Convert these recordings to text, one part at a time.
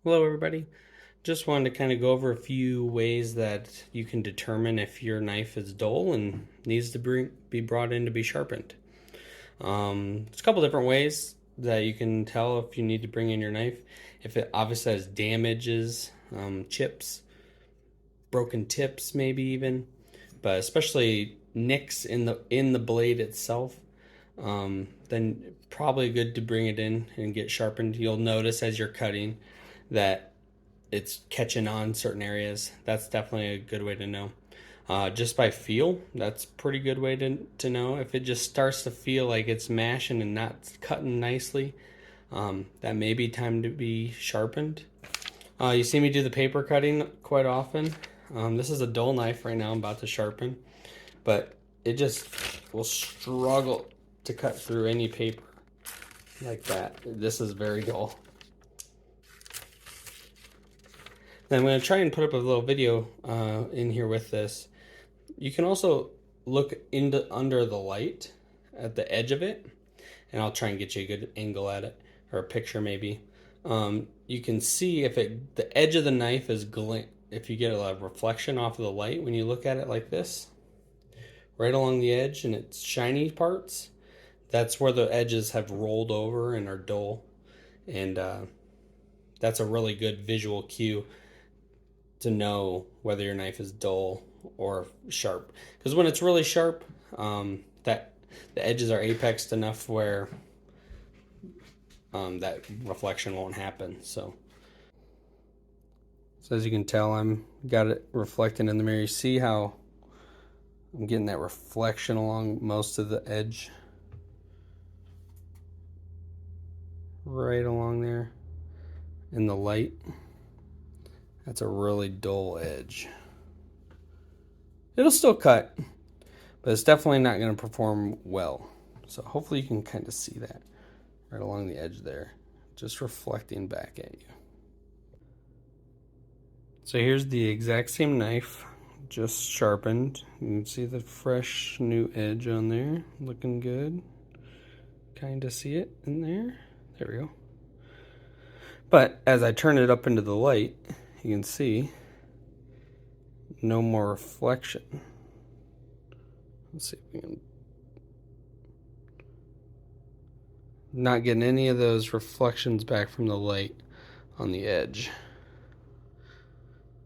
Hello, everybody. Just wanted to kind of go over a few ways that you can determine if your knife is dull and needs to be brought in to be sharpened. There's a couple different ways that you can tell if you need to bring in your knife. If it obviously has damages, chips, broken tips, maybe even, but especially nicks in the blade itself, then probably good to bring it in and get sharpened. You'll notice as you're cutting that it's catching on certain areas. That's definitely a good way to know. Just by feel, that's a pretty good way to know. If it just starts to feel like it's mashing and not cutting nicely, that may be time to be sharpened. You see me do the paper cutting quite often. This is a dull knife right now I'm about to sharpen, but it just will struggle to cut through any paper like that. This is very dull. Then I'm going to try and put up a little video in here with this. You can also look under the light at the edge of it, and I'll try and get you a good angle at it, or a picture maybe. You can see if the edge of the knife is if you get a reflection off of the light when you look at it like this, right along the edge, and it's shiny parts. That's where the edges have rolled over and are dull, and that's a really good visual cue to know whether your knife is dull or sharp. Because when it's really sharp, that the edges are apexed enough where that reflection won't happen. So as you can tell, I'm got it reflecting in the mirror. You see how I'm getting that reflection along most of the edge, right along there in the light. That's a really dull edge. It'll still cut, but it's definitely not going to perform well. So hopefully you can kind of see that right along the edge there, just reflecting back at you. So here's the exact same knife, just sharpened. You can see the fresh new edge on there, looking good. Kind of see it in there. There we go. But as I turn it up into the light, you can see no more reflection. Let's see if we can. Not getting any of those reflections back from the light on the edge.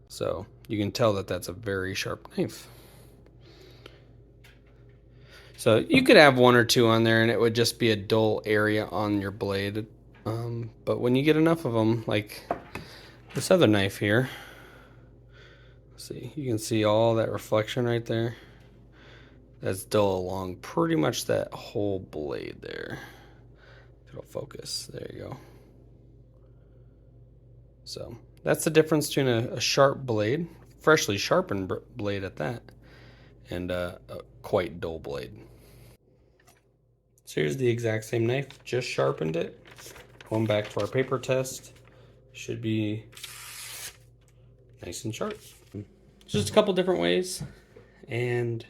So you can tell that that's a very sharp knife. So you could have one or two on there and it would just be a dull area on your blade. But when you get enough of them, like this other knife here, see, you can see all that reflection right there. That's dull along pretty much that whole blade there. It'll focus. There you go. So that's the difference between a sharp blade, freshly sharpened blade at that, and a quite dull blade. So here's the exact same knife, just sharpened it. Going back to our paper test, should be nice and sharp. Just a couple different ways, and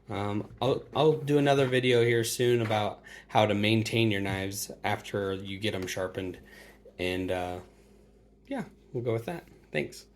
I'll do another video here soon about how to maintain your knives after you get them sharpened, and yeah, we'll go with that. Thanks.